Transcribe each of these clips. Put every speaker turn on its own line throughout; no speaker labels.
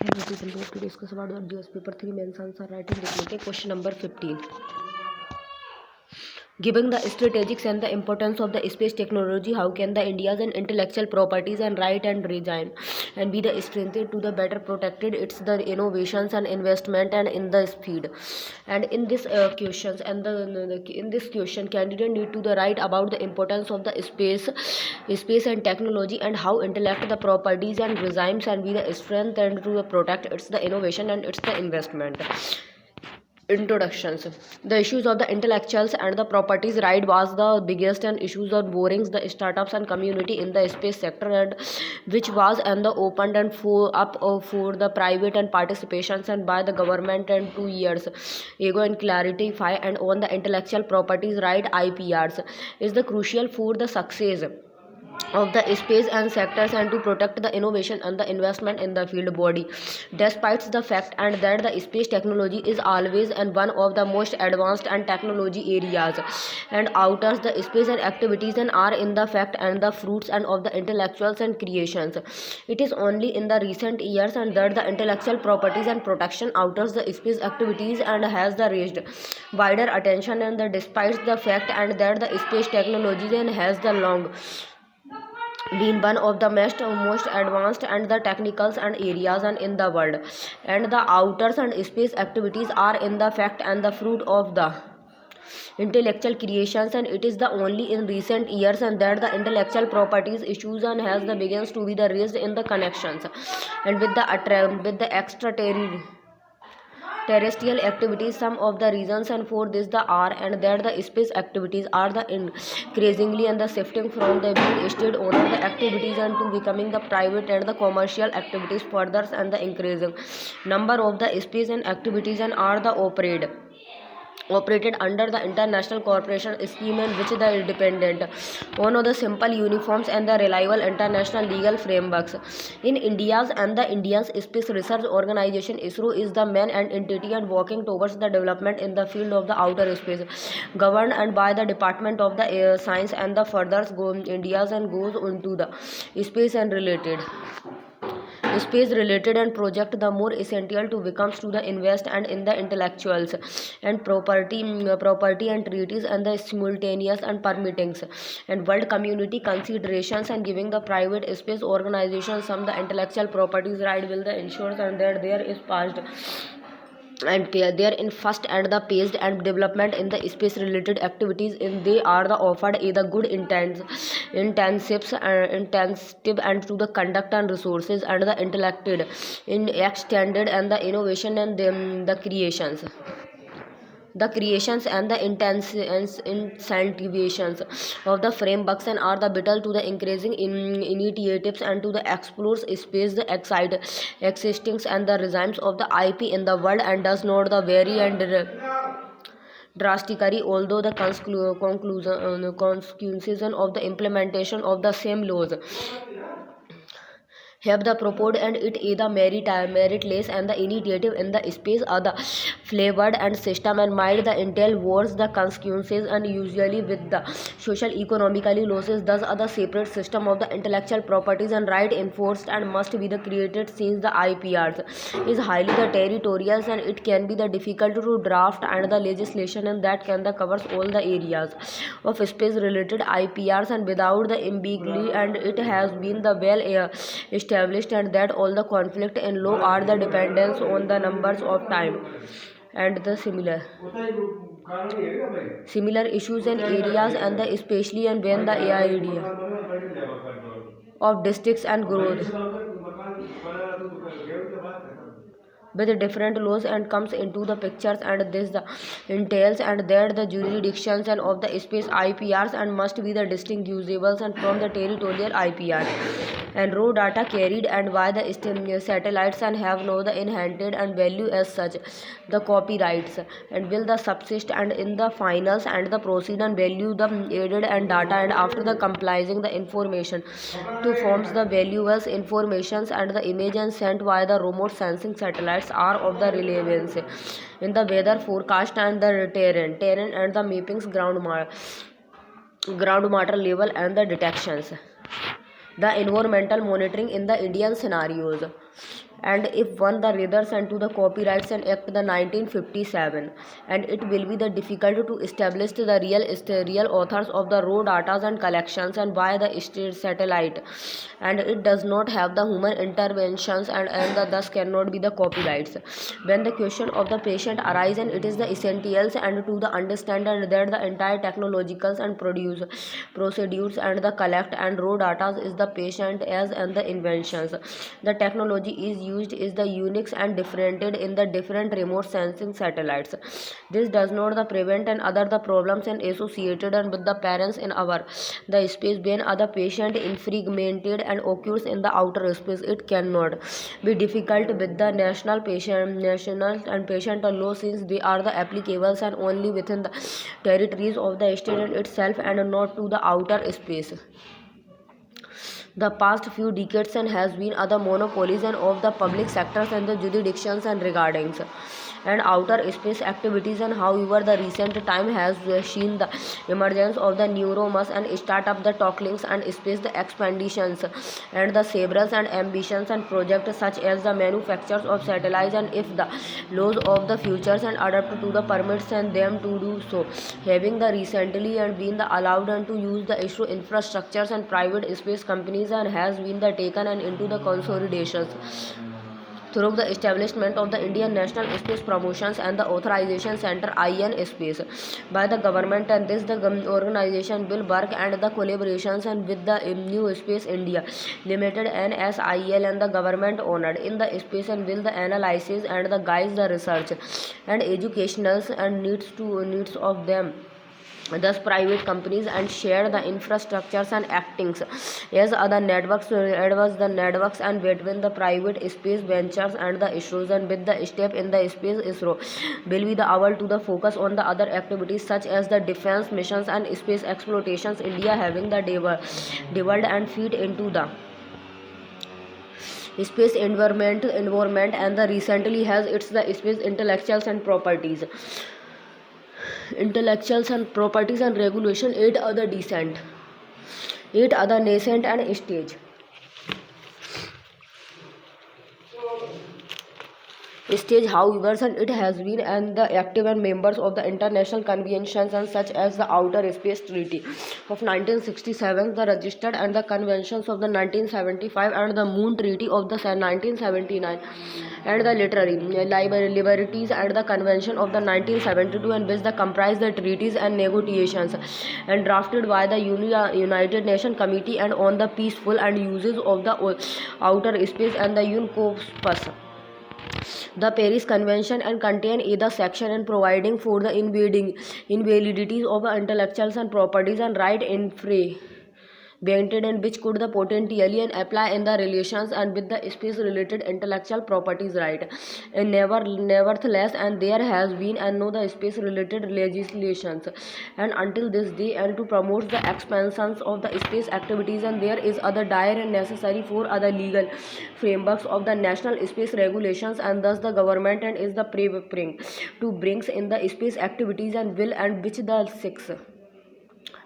Hello people, we have to discuss about the GS paper 3 mains answer writing technique. Question number 15. Given the strategics and the importance of the space technology, how can the India's and intellectual properties and right and regime and be the strengthened to the better protected? It's the innovations and investment and in the speed. And in this questions and in this question, candidate need to the write about the importance of the space and technology and how intellect the properties and regimes and be the strength and to the protect. It's the innovation and it's the investment. Introductions. The issues of the intellectuals and the properties right was the biggest and issues of borings the startups and community in the space sector, and which was and the opened and for the private and participations and by the government and 2 years ago and clarify and on the intellectual properties right IPRs is the crucial for the success of the space and sectors and to protect the innovation and the investment in the field body, despite the fact and that the space technology is always and one of the most advanced and technology areas and outers the space and activities and are in the fact and the fruits and of the intellectuals and creations. It is only in the recent years and that the intellectual properties and protection outers the space activities and has the raised wider attention and the despite the fact and that the space technology and has the long been one of the most advanced and the technicals and areas and in the world, and the outers and space activities are in the fact and the fruit of the intellectual creations, and it is the only in recent years and that the intellectual properties issues and has the begins to be the raised in the connections and with the terrestrial activities. Some of the reasons and for this the are and that the space activities are the increasingly and the shifting from the being state owner the activities and to becoming the private and the commercial activities further, and the increasing number of the space and activities and are the operated under the international cooperation scheme in which they are dependent on the simple uniforms and the reliable international legal frameworks. In India's and the India's Space Research Organization ISRO is the main and entity and working towards the development in the field of the outer space, governed and by the Department of the Science and the further India's and goes into the space related and project the more essential to becomes to the invest and in the intellectuals and property and treaties and the simultaneous and permittings and world community considerations and giving the private space organizations some the intellectual properties right will the ensure and that there is passed and there in first and the paced and development in the space related activities in they are the offered either good intensive and to the conduct and resources and the intellected in extended and the innovation and the creations and the incentivations of the frameworks and are the vital to the increasing initiatives and to the explores space the existings and the regimes of the IP in the world and does not the vary and drastically, although the consequences of the implementation of the same laws have the proposed and it either meritless and the initiative in the space are the flavored and system and might the intel wars the consequences and usually with the social economically losses. Thus are the separate system of the intellectual properties and right enforced and must be the created since the IPRs is highly the territorial and it can be the difficult to draft and the legislation and that can the covers all the areas of space related IPRs and without the ambiguity, and it has been the well established and that all the conflict in law are the dependence on the numbers of time and the similar issues and areas and the especially and when the idea of districts and growth with different laws and comes into the pictures, and this the entails and that the jurisdictions and of the space IPRs and must be the distinguishable and from the territorial IPR and raw data carried and by the satellites and have no the inherited and value as such the copyrights and will the subsist and in the finals and the proceed and value the added and data and after the comprising the information to forms the valuable informations and the images sent by the remote sensing satellites are of the relevance in the weather forecast and the terrain and the mappings ground matter level and the detections the environmental monitoring in the Indian scenarios and if won the Raiders and to the Copyrights and Act the 1957, and it will be the difficult to establish the real authors of the raw data and collections and by the state satellite, and it does not have the human interventions and thus cannot be the copyrights. When the question of the patient arises, and it is the essentials and to the understand and that the entire technologicals and produce procedures and the collect and raw data is the patient as and the inventions. The technology is used is the unique and differentiated in the different remote sensing satellites. This does not the prevent and other the problems and associated and with the parents in our the space when other patient infragmented and occurs in the outer space. It cannot be difficult with the national and patient law since they are the applicables and only within the territories of the state itself and not to the outer space. The past few decades and has been other monopolies and of the public sectors and the jurisdictions and regardings and outer space activities, and however the recent time has seen the emergence of the neuromus and start up the talklings and space the expansions and the several and ambitions and projects such as the manufactures of satellites, and if the laws of the futures and adapt to the permits and them to do so, having the recently and been the allowed and to use the issue infrastructures and private space companies and has been the taken and into the consolidations through the establishment of the Indian National Space Promotions and the Authorization Center (IN Space) by the government, and this the organization will work and the collaborations and with the New Space India Limited (NSIL) and the government honored in the space and will the analysis and the guides the research and educationals and needs of them, thus private companies, and share the infrastructures and actings as other networks advance the networks and between the private space ventures and the issues, and with the step in the space ISRO will be the able to the focus on the other activities such as the defense missions and space exploitations. India having the developed and feed into the space environment and the recently has its the space intellectuals and properties and regulation. Eight other nascent and stage however and it has been and the active and members of the international conventions and such as the outer space treaty of 1967, the registered and the conventions of the 1975 and the moon treaty of the 1979, and the literary liberties and the convention of the 1972, and which the comprise the treaties and negotiations and drafted by the United Nations Committee and on the peaceful and uses of the outer space and the UNCOPS. The Paris Convention and contain either section and providing for the invalidities of intellectuals and properties and right in free Bented, and which could the potentially and apply in the relations and with the space related intellectual properties right, and nevertheless and there has been and no the space related legislations and until this day and to promote the expansions of the space activities, and there is other dire and necessary for other legal frameworks of the national space regulations, and thus the government and is the preparing to brings in the space activities and will and which the six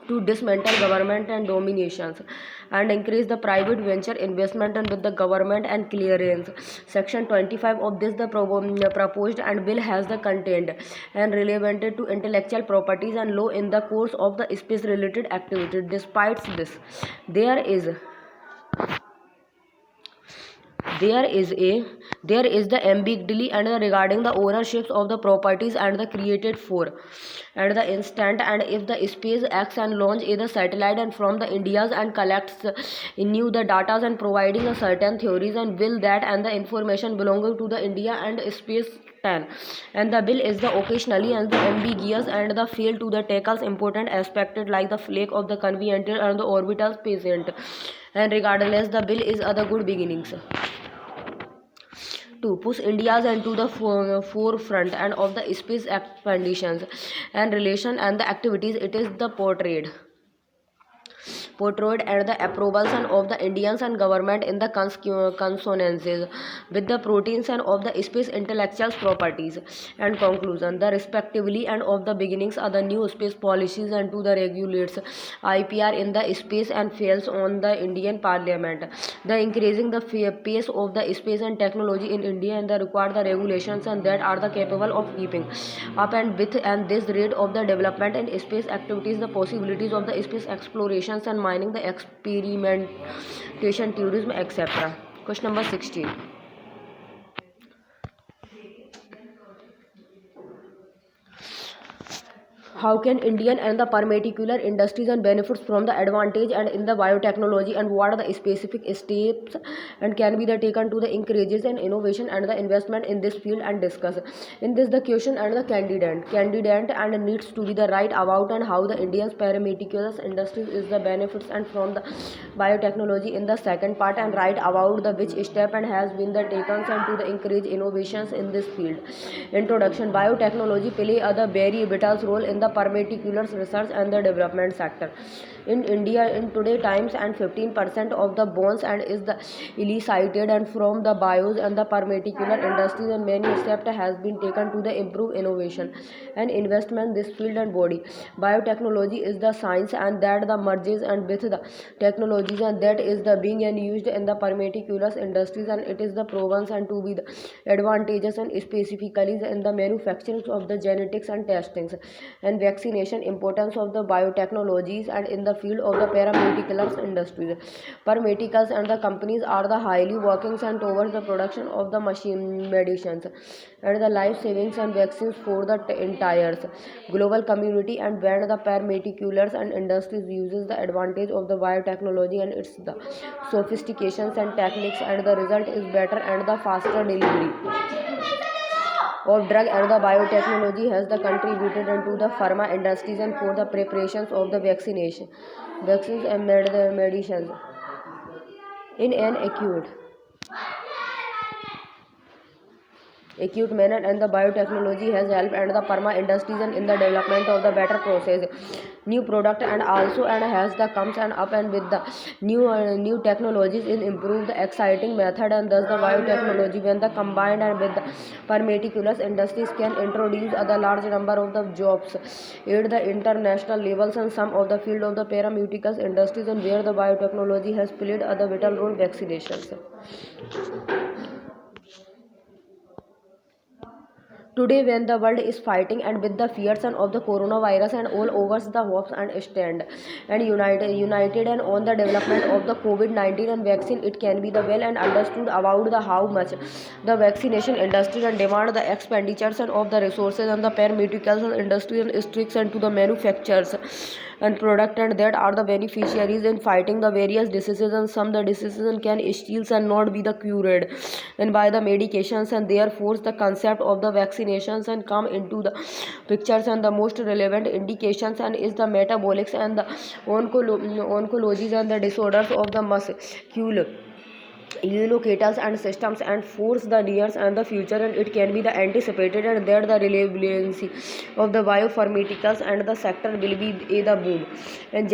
to dismantle government and dominations and increase the private venture investment and with the government and clearance. Section 25 of this the proposed and bill has the content and relevant to intellectual properties and law in the course of the space related activity. Despite this, there is there is the ambiguity and regarding the ownerships of the properties and the created for at the instant, and if the space acts and launch either satellite and from the India's and collects new the data and providing a certain theories and will that and the information belonging to the India and space 10, and the bill is the occasionally and the ambiguous and the fail to the tackles important aspects like the flake of the convenient and the orbital patient, and regardless the bill is other good beginnings to push India's into the forefront and of the space expansions and relation and the activities. It is the portrayed portrayed and the approvals and of the Indians and government in the consonances with the proteins and of the space intellectual properties and conclusion the respectively and of the beginnings are the new space policies and to the regulates IPR in the space and fails on the Indian Parliament the increasing the pace of the space and technology in India and the require the regulations and that are the capable of keeping up and with and this rate of the development in space activities the possibilities of the space explorations and mining the experimentation tourism etc. Question number 16. How can Indian and the pharmaceutical industries and benefits from the advantage and in the biotechnology and what are the specific steps and can be the taken to the encourages and innovation and the investment in this field and discuss in this the question and the candidate and needs to be the right about and how the Indian pharmaceutical industries is the benefits and from the biotechnology in the second part and right about the which step and has been the taken and to the encourage innovations in this field. Introduction. Biotechnology play a very vital role in the pharmaceutical research and the development sector. In India in today times and 15% of the bones and is the elicited and from the bios and the pharmaceutical industries and many steps has been taken to the improve innovation and investment this field and body. Biotechnology is the science and that the merges and with the technologies and that is the being and used in the pharmaceutical industries and it is the proven and to be the advantages and specifically in the manufacturing of the genetics and testings and vaccination importance of the biotechnologies and in the field of the paramedical industries. Pharmaceuticals and the companies are the highly working and towards the production of the machine medicines and the life savings and vaccines for the entire global community and when the pharmaceuticals and industries uses the advantage of the biotechnology and its the sophistications and techniques and the result is better and the faster delivery of drug and the biotechnology has the contributed into the pharma industries and for the preparations of the vaccines and medicines in an acute manner and the biotechnology has helped and the pharma industries and in the development of the better process new product and also and has the comes and up and with the new technologies in improve the exciting method and thus the biotechnology when the combined and with the pharmaceutical industries can introduce other large number of the jobs at the international levels and some of the field of the pharmaceutical industries and where the biotechnology has played other vital role vaccinations. Today, when the world is fighting and with the fears and of the coronavirus and all over the hopes and stand and united and on the development of the COVID-19 and vaccine, it can be the well and understood about the how much the vaccination industry and demand the expenditures and of the resources and the pharmaceutical industry and strict and to the manufacturers and product and that are the beneficiaries in fighting the various diseases and some the diseases can still and not be the cured and by the medications and therefore the concept of the vaccinations and come into the pictures and the most relevant indications and is the metabolics and the oncologies and the disorders of the muscular immunocatals and systems and force the nears and the future and it can be the anticipated and there the relevancy of the biopharmaceuticals and the sector will be the boom and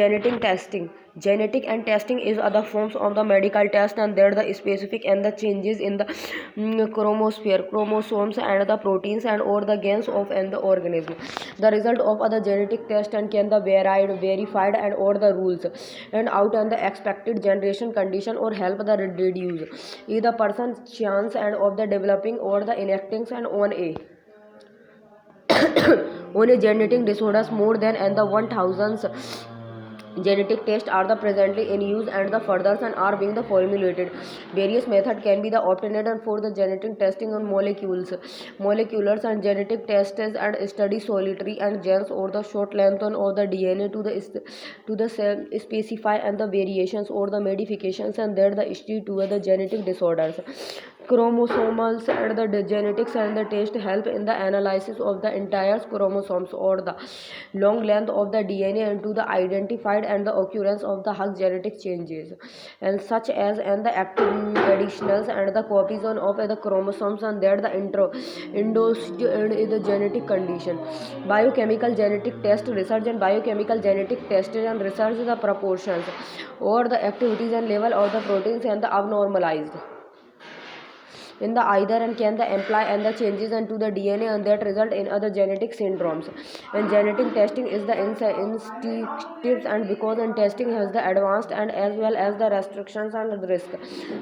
genetic and testing is other forms of the medical test and there the specific and the changes in the chromosomes and the proteins and or the gains of and the organism the result of other genetic test and can the verified and or the rules and out and the expected generation condition or help the reduce either person's chance and of the developing or the enacting and on a on a genetic disorders more than and the 1000 genetic tests are the presently in use and the furthers and are being the formulated. Various methods can be the obtained and for the genetic testing on moleculars and genetic tests and study solitary and genes or the short length or the DNA to the cell specify and the variations or the modifications and there the history to the genetic disorders Chromosomes and the genetics and the taste help in the analysis of the entire chromosomes or the long length of the DNA into the identified and the occurrence of the hug genetic changes and such as and the active additionals and the copies on of the chromosomes and that the induced in the genetic condition. Biochemical genetic test research and biochemical genetic test and research the proportions or the activities and level of the proteins and the abnormalized in the either and can the imply and the changes into the DNA and that result in other genetic syndromes. And genetic testing is the instinctive and because and testing has the advanced and as well as the restrictions and the risk.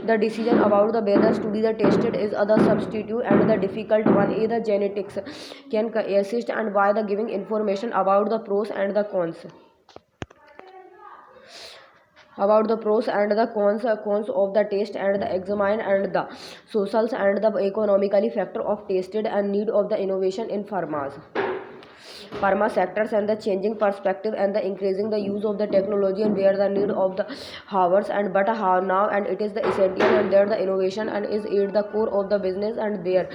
The decision about the whether to be the tested is other substitute and the difficult one. Either genetics can assist and by the giving information about the pros and the cons cons of the taste and the examine and the socials and the economically factor of tasted and need of the innovation in pharma sectors and the changing perspective and the increasing the use of the technology and where the need of the hours and but how now and it is the essential and there the innovation and is at the core of the business and there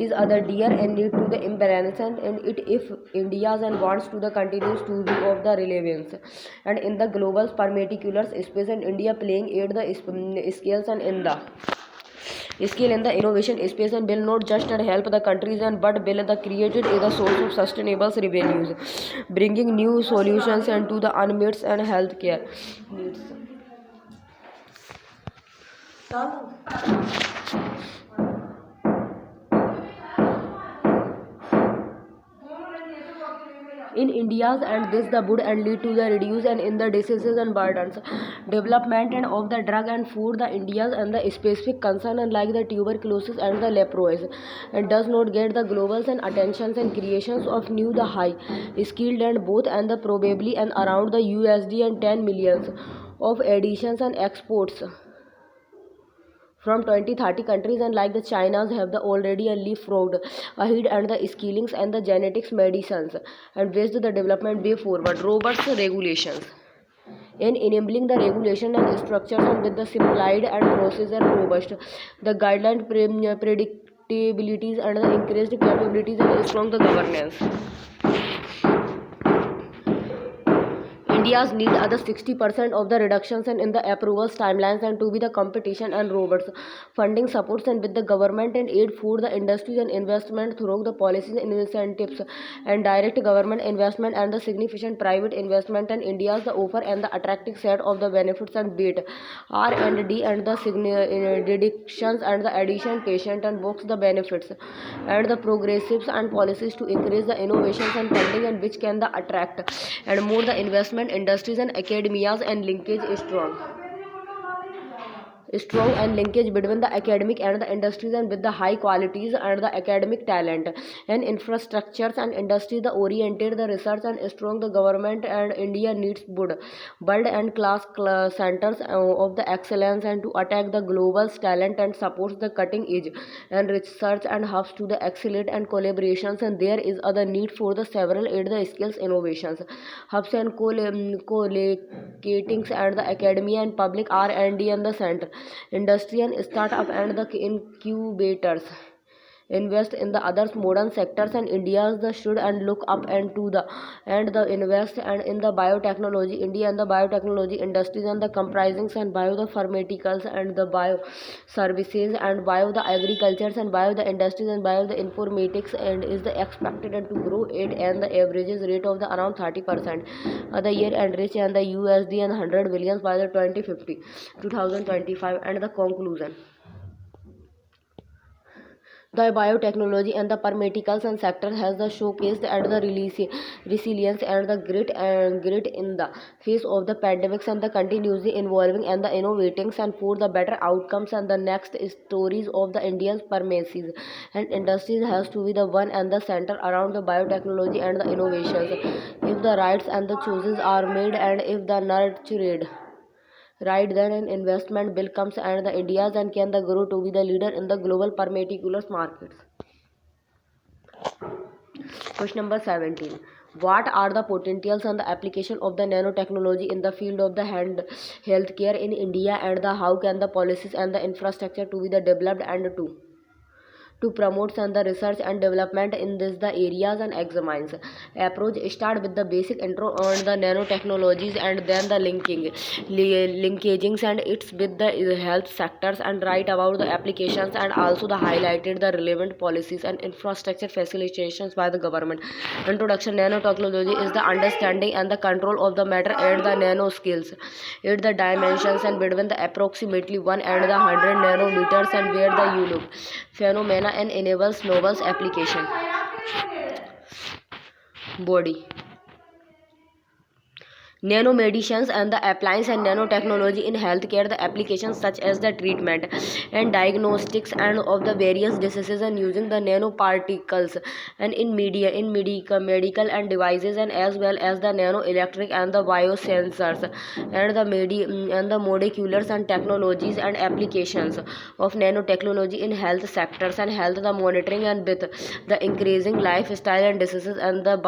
is other dear and need to the imbalance and it if India's and wants to the continues to be of the relevance and in the global particular space and India playing at the scales and in the skill in the innovation space and will not just help the countries and but will the created is a source of sustainable revenues, bringing new solutions and to the unmet and healthcare needs. In India's and this the would and lead to the reduce and in the diseases and burdens development and of the drug and food the India's and the specific concern and like the tuberculosis and the leprosy and does not get the globals and attentions and creations of new the high skilled and both and the probably and around the USD and 10 millions of additions and exports from 20-30 countries and like the China's have the already a leapfrogged ahead and the skillings and the genetics medicines and raised the development way forward. Robust regulations in enabling the regulation and structures and with the simplified and procedure robust the guideline predictabilities and the increased capabilities and strong the governance. India's need other 60% of the reductions and in the approvals timelines and to be the competition and robust funding supports and with the government and aid for the industries and investment through the policies and incentives and direct government investment and the significant private investment and India's the offer and the attractive set of the benefits and bit R&D and the deductions and the addition patient and works the benefits and the progressives and policies to increase the innovations and funding and which can the attract and more the investment industries and academias and linkage is strong and linkage between the academic and the industries and with the high qualities and the academic talent and infrastructures and industry the oriented the research and strong the government and India needs would build and class centers of the excellence and to attack the global talent and supports the cutting edge and research and hubs to the excellent and collaborations and there is other need for the several aid the skills innovations hubs and collocating and the academia and public R&D and the center industry and startup and the incubators invest in the others modern sectors and India's the should and look up and to the and the invest and in the biotechnology India and the biotechnology industries and the comprisings and bio the pharmaceuticals and the bio services and bio the agricultures and bio the industries and bio the informatics and is the expected and to grow it and the averages rate of the around 30% the year and reach and the USD and 100 billions by the 2050 2025 and the conclusion. The biotechnology and the pharmaceuticals and sector has the showcased at the resilience and the grit in the face of the pandemics and the continuously involving and the innovating and for the better outcomes and the next stories of the Indian pharmacies and industries has to be the one and the center around the biotechnology and the innovations. If the rights and the choices are made and if the nurtured right then an investment bill comes and the India's and can the grow to be the leader in the global pharmaceuticals markets. Question number 17. What are the potentials and the application of the nanotechnology in the field of the healthcare in India, and the how can the policies and the infrastructure to be the developed and to promote and the research and development in this the areas and examines approach start with the basic intro on the nanotechnologies, and then the linkagings and its with the health sectors, and write about the applications, and also the highlighted the relevant policies and infrastructure facilitations by the government. Introduction. Nanotechnology is the understanding and the control of the matter at the nanoscales, at the dimensions and between the approximately 1 and the 100 nanometers, and where the unique phenomena and enables novel application. Body. Nanomedicines and the appliance and nanotechnology in healthcare, the applications such as the treatment and diagnostics and of the various diseases and using the nanoparticles, and in medical and devices, and as well as the nanoelectric and the biosensors, and the moleculars and technologies and applications of nanotechnology in health sectors and health the monitoring, and with the increasing lifestyle and diseases and the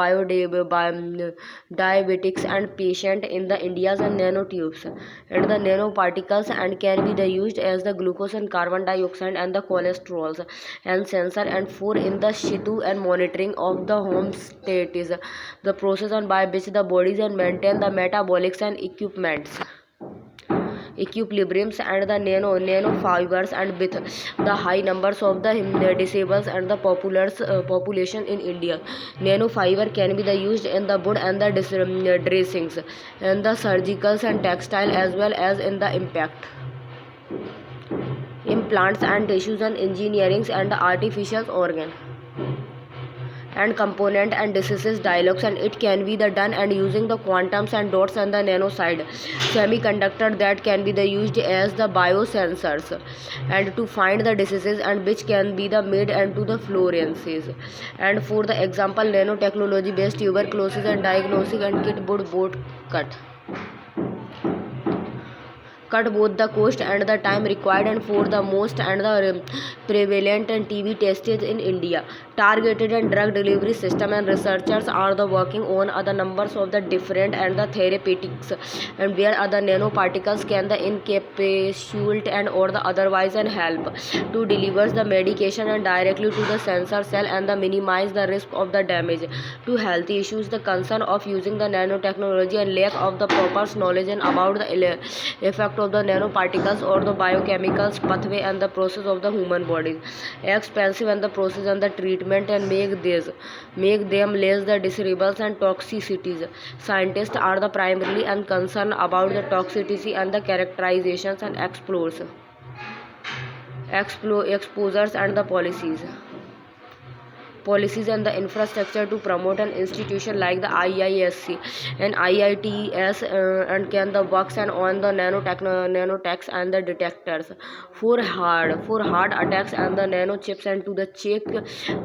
diabetics and patient in the India's and nanotubes and the nanoparticles, and can be the used as the glucose and carbon dioxide and the cholesterols and sensor, and for in the situ and monitoring of the homeostasis, the process on by which the bodies and maintain the metabolics and equilibriums, and the nanofibers, and with the high numbers of the disabled and the population in India, nanofiber can be the used in the wood and the dressings and the surgicals and textile, as well as in the implants and tissues and engineerings and the artificial organ and component and diseases dialogues, and it can be the done and using the quantums and dots and the nanoside semiconductor that can be the used as the biosensors, and to find the diseases, and which can be the made into the fluorescences, and for the example nanotechnology based tuberculosis and diagnostic and kit would both cut both the cost and the time required, and for the most and the prevalent and TB tested in India. Targeted and drug delivery system, and researchers are the working on other numbers of the different and the therapeutics, and where other nanoparticles can the encapsulate and or the otherwise and help to deliver the medication and directly to the sensor cell, and the minimize the risk of the damage to health issues. The concern of using the nanotechnology and lack of the proper knowledge and about the effect of the nanoparticles or the biochemicals pathway and the process of the human body expensive, and the process and the treatment, and make them less the desirables and toxicities. Scientists are the primarily and concerned about the toxicity and the characterizations and exposures and the policies and the infrastructure to promote an institution like the IISC and IITS, and can the works and on the nanotechs and the detectors for hard attacks and the nanochips, and to the check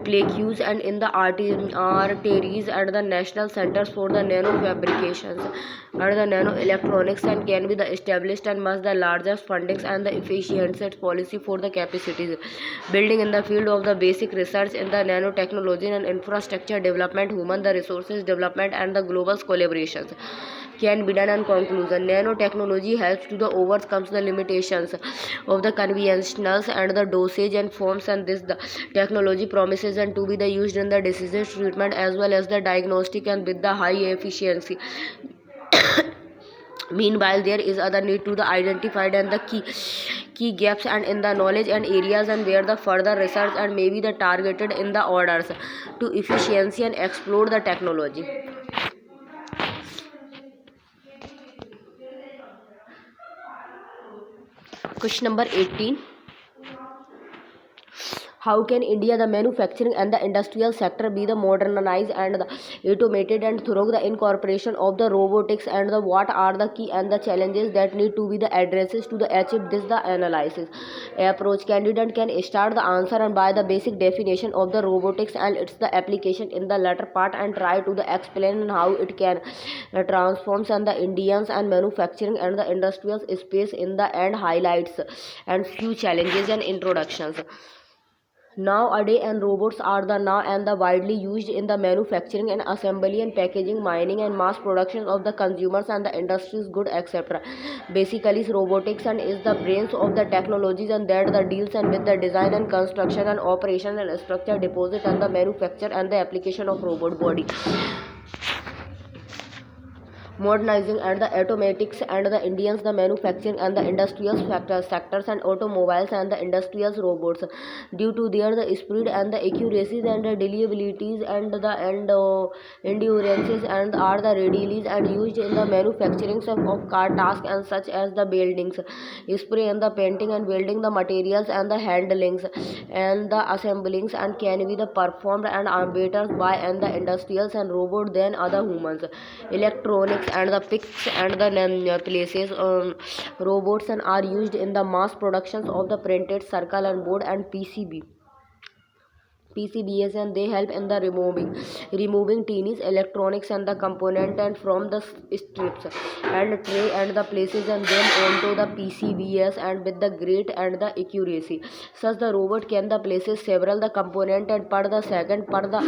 plaques and in the arteries and the national centers for the nanofabrications and the nanoelectronics, and can be the established and must the largest fundings and the efficient policy for the capacities building in the field of the basic research in the nanotechnology and infrastructure development, human the resources development, and the global collaborations can be done. And conclusion, nanotechnology helps to the overcomes the limitations of the conventionals and the dosage and forms, and this the technology promises and to be the used in the disease treatment as well as the diagnostic and with the high efficiency. Meanwhile, there is other need to the identified and the key gaps and in the knowledge and areas, and where the further research and maybe the targeted in the orders to efficiency and explore the technology. Question number 18. How can India, the manufacturing and the industrial sector, be the modernized and the automated and through the incorporation of the robotics, and the what are the key and the challenges that need to be the addresses to the achieve this the analysis approach? Candidate can start the answer and by the basic definition of the robotics and its the application in the latter part, and try to the explain how it can transforms and the Indians and manufacturing and the industrial space in the end highlights and few challenges and introductions. Nowadays, and robots are the now and the widely used in the manufacturing and assembly and packaging, mining and mass production of the consumers and the industries good, etc. Basically, robotics and is the brains of the technologies and that the deals and with the design and construction and operation and structure deposit and the manufacture and the application of robot body, modernizing and the automatics and the Indians, the manufacturing and the industrial sectors and automobiles and the industrial robots due to their the speed and the accuracies and the reliabilities and the endurances and are the readily and used in the manufacturing of car tasks and such as the buildings, spray and the painting and welding the materials and the handlings and the assemblings and can be the performed and are better by and the industrials and robot than other humans. Electronics and the picks and the places robots and are used in the mass productions of the printed circle and board and PCBs, and they help in the removing teeny electronics and the component and from the strips and tray and the places and them onto the PCBs and with the great and the accuracy. Such the robot can the places several the component and per the second per the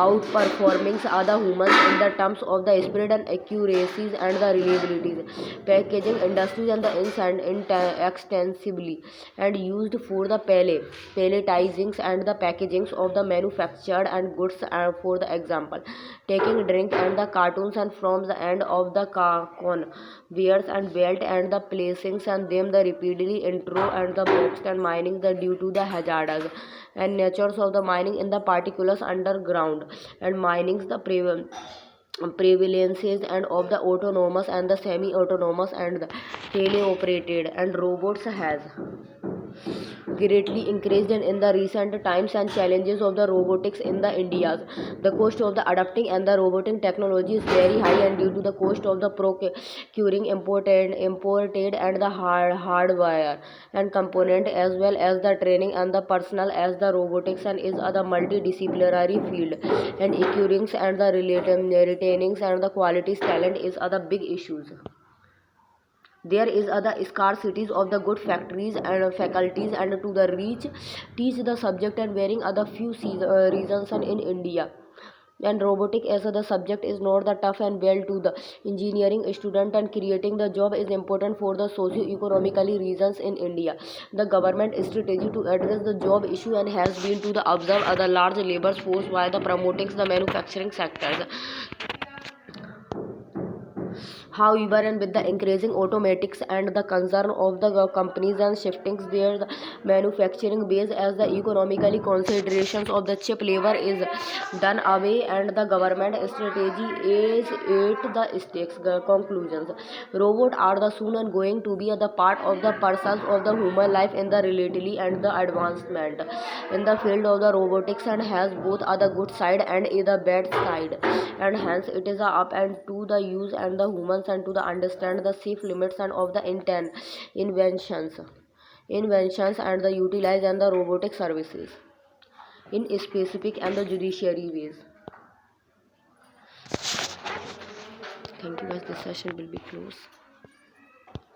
outperforming other humans in the terms of the speed and accuracies and the reliabilities. Packaging industries and the extensively and used for the palletizings and the packagings of the manufactured and goods for the example taking drink and the cartoons and from the end of the conveyors and belt and the placings and them the repeatedly intro and the boxed and mining the due to the hazards and natures of the mining in the particulars underground and minings the prevalences and of the autonomous and the semi-autonomous and the teleoperated and robots has greatly increased in the recent times and challenges of the robotics in the India. The cost of the adapting and the robotic technology is very high and due to the cost of the procuring imported and the hardware and component as well as the training and the personal as the robotics and is a the multidisciplinary field and accruing and the retaining and the quality talent is other big issues. There is other scarcities of the good factories and faculties and to the teach the subject and wearing other few reasons and in India and robotic as the subject is not the tough and well to the engineering student and creating the job is important for the socio-economically reasons in India. The government strategy to address the job issue and has been to the observe other large labor force by the promoting the manufacturing sectors. However, and with the increasing automatics and the concern of the companies and shifting their manufacturing base as the economically considerations of the cheap labor is done away and the government strategy is at the stakes conclusions. Robots are the soon and going to be the part of the pursuit of the human life in the relatively and the advancement in the field of the robotics and has both other good side and the bad side and hence it is up and to the use and the humans and to the understand the safe limits and of the inventions and the utilize and the robotic services in specific and the judiciary ways. Thank you guys, this session will be closed.